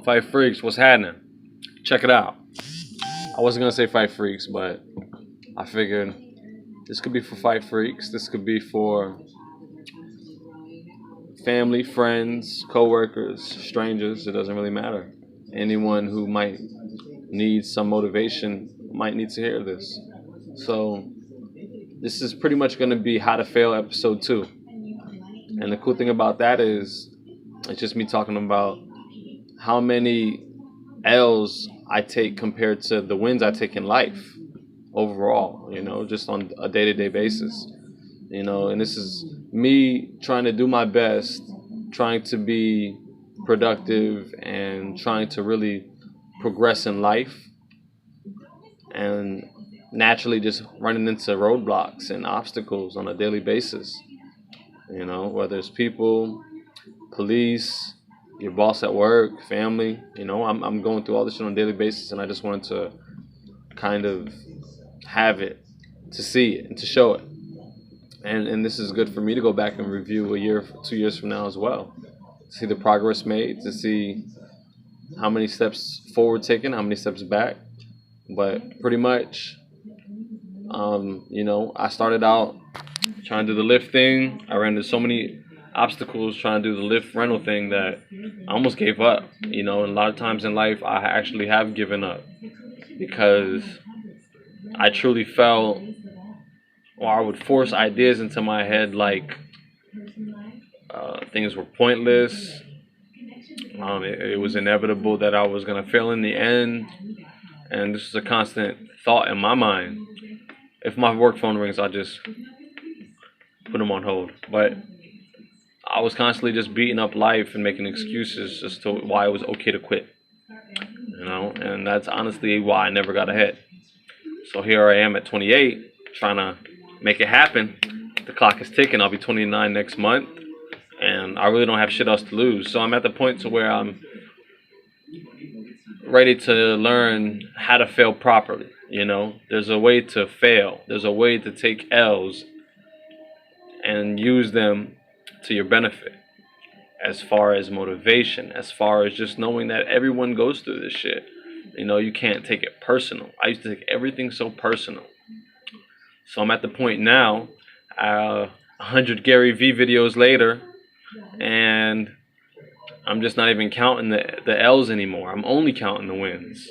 Fight Freaks, what's happening? Check it out. I wasn't gonna say Fight Freaks, but I figured this could be for Fight Freaks. This could be for family, friends, co-workers, strangers. It doesn't really matter. Anyone who might need some motivation might need to hear this. So this is pretty much gonna be How to Fail episode 2. And the cool thing about that is it's just me talking about how many L's I take compared to the wins I take in life overall, just on a day to day basis, and this is me trying to do my best, trying to be productive and trying to really progress in life, and naturally just running into roadblocks and obstacles on a daily basis, whether it's people, police, your boss at work, family. I'm going through all this shit on a daily basis, and I just wanted to kind of have it, to see it, and to show it. And this is good for me to go back and review a year, 2 years from now as well. To see the progress made, to see how many steps forward taken, how many steps back. But pretty much, I started out trying to do the Lyft thing. I ran into so many obstacles trying to do the Lyft rental thing that I almost gave up. And a lot of times in life, I actually have given up because I truly felt, or I would force ideas into my head like things were pointless. It was inevitable that I was going to fail in the end. And this is a constant thought in my mind. If my work phone rings, I'll just put them on hold. But I was constantly just beating up life and making excuses as to why it was okay to quit. And that's honestly why I never got ahead. So here I am at 28, trying to make it happen. The clock is ticking. I'll be 29 next month, and I really don't have shit else to lose. So I'm at the point to where I'm ready to learn how to fail properly. There's a way to fail. There's a way to take L's and use them to your benefit, as far as motivation, as far as just knowing that everyone goes through this shit. You can't take it personal. I used to take everything so personal. So I'm at the point now, 100 Gary V videos later, and I'm just not even counting the L's anymore. I'm only counting the wins,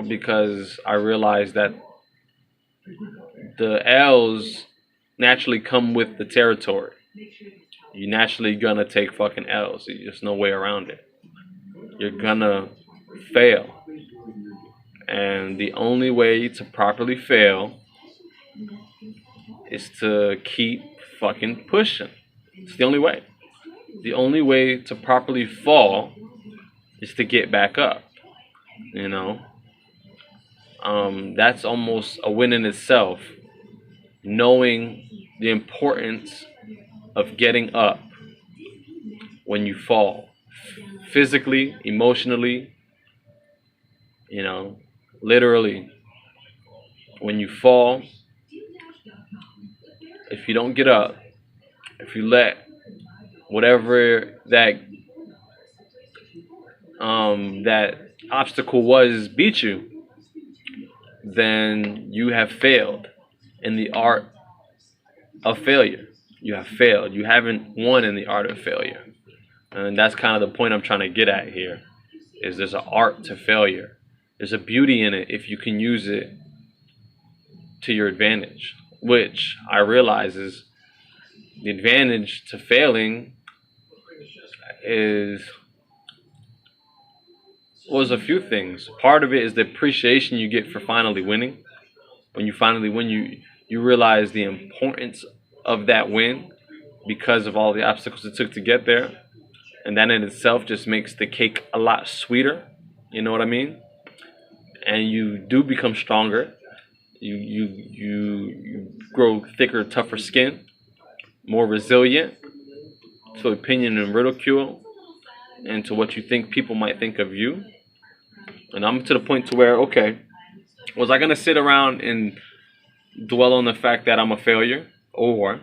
because I realize that the L's naturally come with the territory. You're naturally gonna take fucking L's. There's no way around it. You're gonna fail. And the only way to properly fail is to keep fucking pushing. It's the only way. The only way to properly fall is to get back up. That's almost a win in itself. Knowing the importance of getting up when you fall, physically, emotionally, literally. When you fall, if you don't get up, if you let whatever that obstacle was beat you, then you have failed in the art of failure. You have failed. You haven't won in the art of failure. And that's kind of the point I'm trying to get at here, is there's an art to failure. There's a beauty in it if you can use it to your advantage, which I realize is the advantage to failing was a few things. Part of it is the appreciation you get for finally winning. When you finally win, you realize the importance of that win because of all the obstacles it took to get there. And that in itself just makes the cake a lot sweeter. You know what I mean? And you do become stronger. You grow thicker, tougher skin, more resilient to opinion and ridicule, and to what you think people might think of you. And I'm to the point to where, okay, was I gonna sit around and dwell on the fact that I'm a failure, or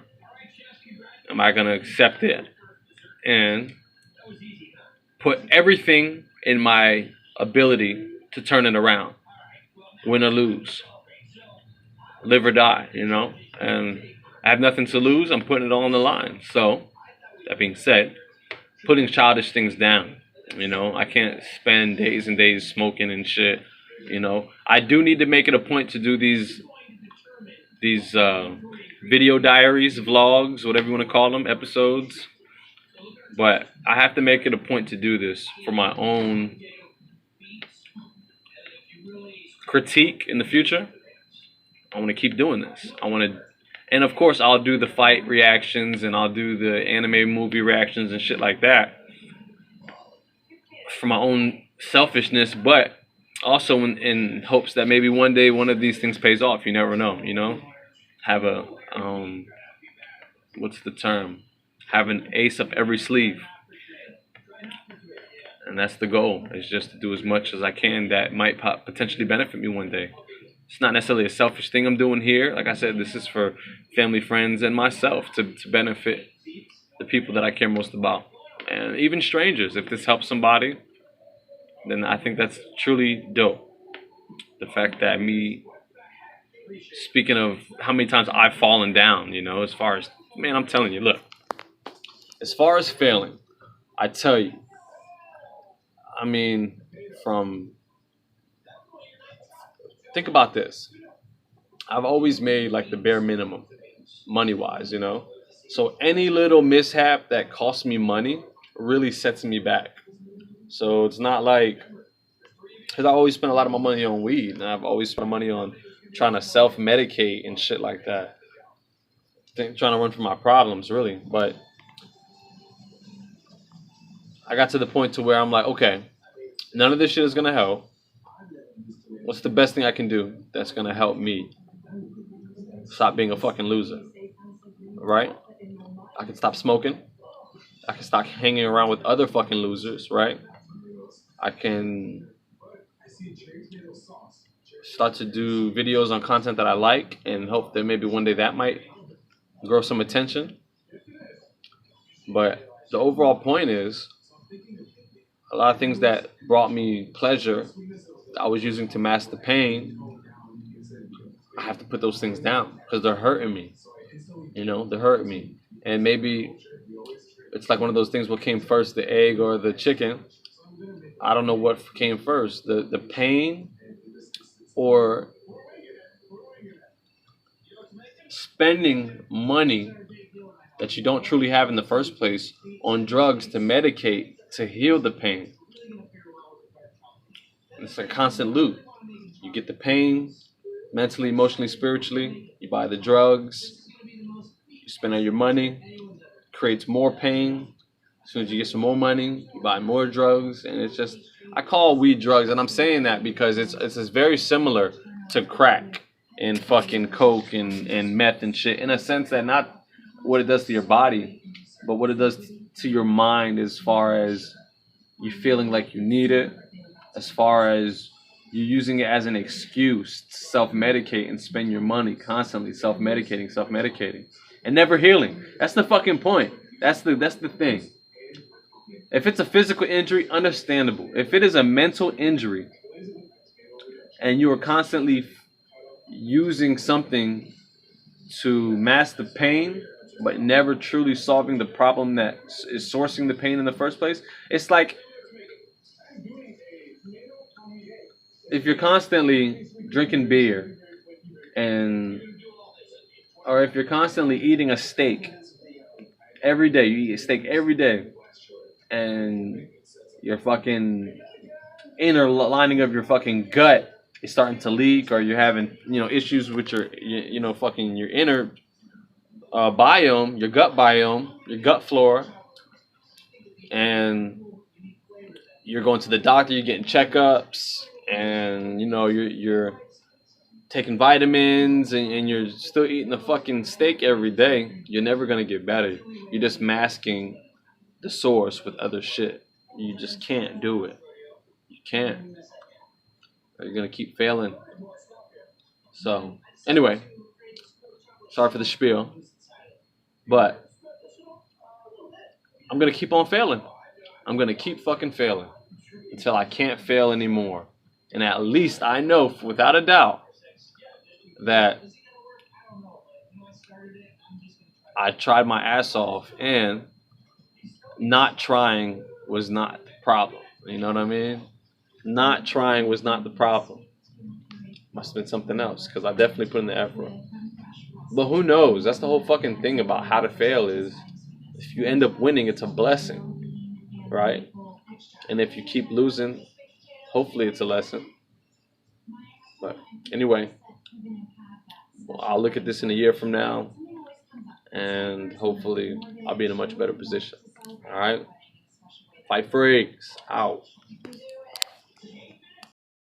am I gonna accept it and put everything in my ability to turn it around, win or lose, live or die, you know? And I have nothing to lose. I'm putting it all on the line. So, that being said, putting childish things down. You know, I can't spend days and days smoking and shit. You know, I do need to make it a point to do these video diaries, vlogs, whatever you want to call them, episodes. But I have to make it a point to do this for my own critique in the future. I want to keep doing this. And of course, I'll do the fight reactions and I'll do the anime movie reactions and shit like that for my own selfishness, but also in hopes that maybe one day one of these things pays off. You never know, you know? Have a, what's the term? Have an ace up every sleeve. And that's the goal, is just to do as much as I can that might potentially benefit me one day. It's not necessarily a selfish thing I'm doing here. Like I said, this is for family, friends, and myself to benefit the people that I care most about. And even strangers, if this helps somebody, then I think that's truly dope. The fact that me, speaking of how many times I've fallen down, you know, as far as, man, I'm telling you, look, as far as failing, I tell you, I mean, think about this. I've always made like the bare minimum, money-wise, you know? So any little mishap that costs me money really sets me back. So it's not like, because I always spend a lot of my money on weed, and I've always spent money on trying to self-medicate and shit like that. Trying to run from my problems, really. But I got to the point to where I'm like, okay, none of this shit is going to help. What's the best thing I can do that's going to help me stop being a fucking loser? Right? I can stop smoking. I can stop hanging around with other fucking losers, right? I can start to do videos on content that I like and hope that maybe one day that might grow some attention. But the overall point is, a lot of things that brought me pleasure, I was using to mask the pain, I have to put those things down because they're hurting me. You know, they're hurting me. And maybe it's like one of those things, what came first, the egg or the chicken? I don't know what came first, the pain or spending money that you don't truly have in the first place on drugs to medicate, to heal the pain. It's a constant loop. You get the pain, mentally, emotionally, spiritually. You buy the drugs. You spend all your money. Creates more pain. As soon as you get some more money, you buy more drugs. And it's just, I call weed drugs. And I'm saying that because it's very similar to crack and fucking coke and meth and shit. In a sense that not what it does to your body, but what it does to your mind as far as you feeling like you need it, as far as you using it as an excuse to self-medicate and spend your money constantly self-medicating, and never healing. That's the fucking point. That's the thing. If it's a physical injury, understandable. If it is a mental injury and you are constantly using something to mask the pain, but never truly solving the problem that is sourcing the pain in the first place, it's like if you're constantly drinking beer or if you're constantly eating a steak every day, you eat a steak every day, and your fucking inner lining of your fucking gut is starting to leak, or you're having, issues with your, fucking your inner biome, your gut biome, your gut flora, and you're going to the doctor, you're getting checkups, and you're taking vitamins, and you're still eating a fucking steak every day, you're never gonna get better. You're just masking the source with other shit. You just can't do it. You can't. You're gonna keep failing. So anyway, sorry for the spiel, but I'm gonna keep on failing. I'm gonna keep fucking failing until I can't fail anymore. And at least I know without a doubt that I tried my ass off, and not trying was not the problem. You know what I mean? Not trying was not the problem. Must have been something else, because I definitely put in the effort. But who knows? That's the whole fucking thing about how to fail is if you end up winning, it's a blessing, right? And if you keep losing, hopefully it's a lesson. But anyway, well, I'll look at this in a year from now, and hopefully I'll be in a much better position. All right? Fight Freaks out.